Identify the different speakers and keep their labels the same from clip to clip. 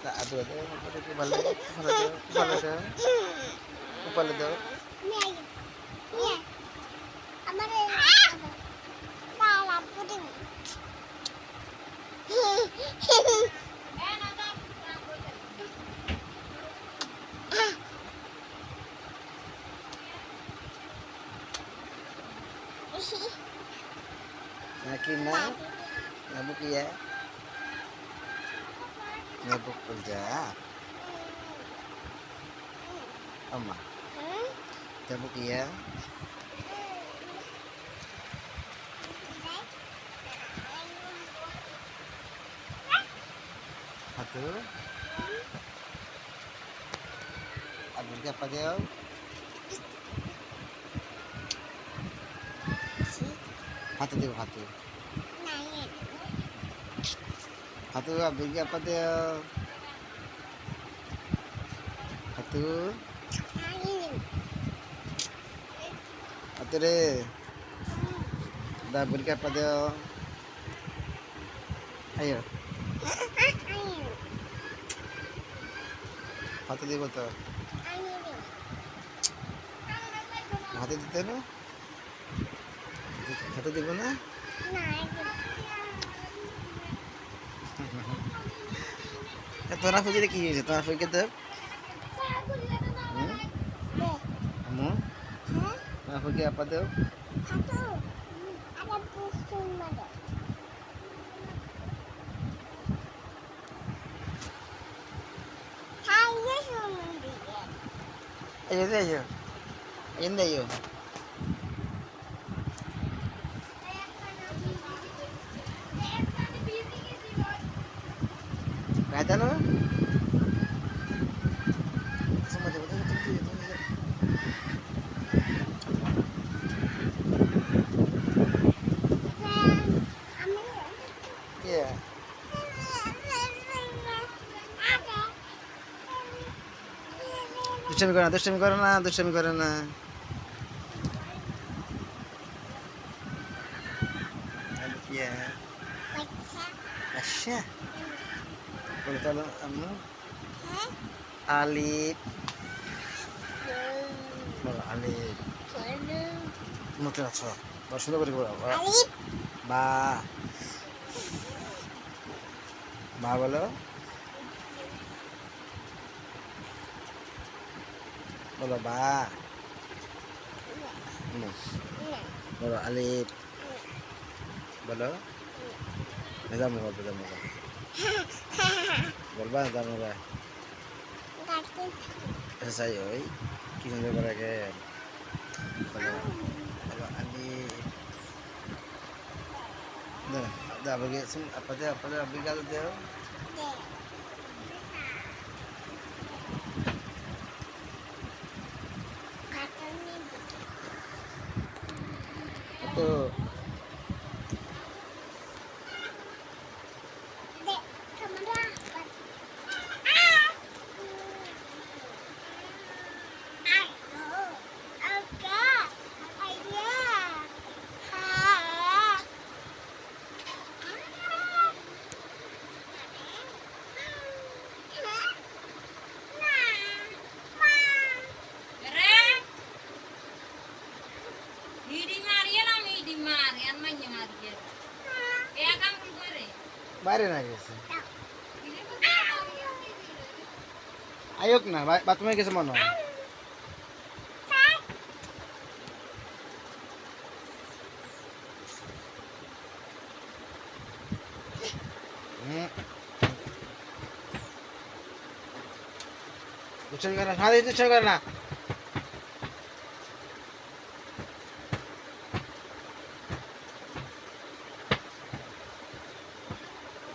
Speaker 1: Aduh, aduh, balik, balik, balik, balik. Nakina, nabuk ya, nabuk kerja, Oma, nabuk ya. Satu, abis apa dia? Satu dia, satu. Satu abis apa dia? Satu. Satu deh. Dah beri apa dia? Ayo. Satu dia betul. Satu dia tu. Satu dia mana? Tuan apa jadi kiri? Tuan apa kita? Kamu? Tuan apa apa tu?
Speaker 2: Ada pusing mana? Saya semua dia.
Speaker 1: Ayo deh ayo. Ayo deh ayo. Kata lo? Semua dia betul betul betul. Iya. Dushami karo na, dushami karo na. Iya. Asya. Boleh tolong kamu? Alif. Boleh alif. Mungkin apa? Baru sudah beri berapa?
Speaker 2: Alif.
Speaker 1: Ba. Ba bolo. Bolo ba. Bolo alif. Bolo. Bezamu ba, bezamu ba. Bolba bezamu ba. Selesai oi. Kisah dia beragam. Bolo. Bolo alif. Dah, dah bagi apa dia bagi kalau dia. Itu. বাইরে না গেছে awoke না বাথরুমে গেছে মনে হয় দুষ্টামি করে না দুষ্টামি করে না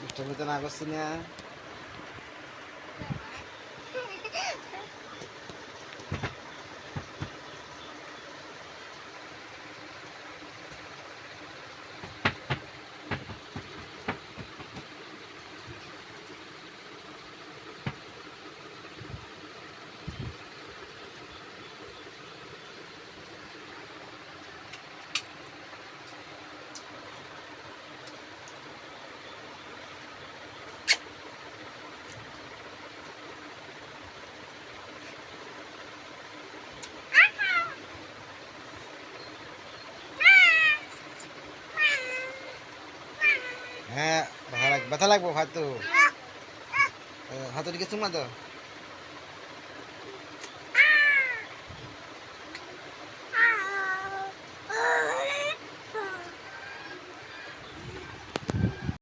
Speaker 1: দুষ্টামি তো না করছি না
Speaker 2: ব্যথা লাগবো হয়তো হাতুড়িকে চুমা দাও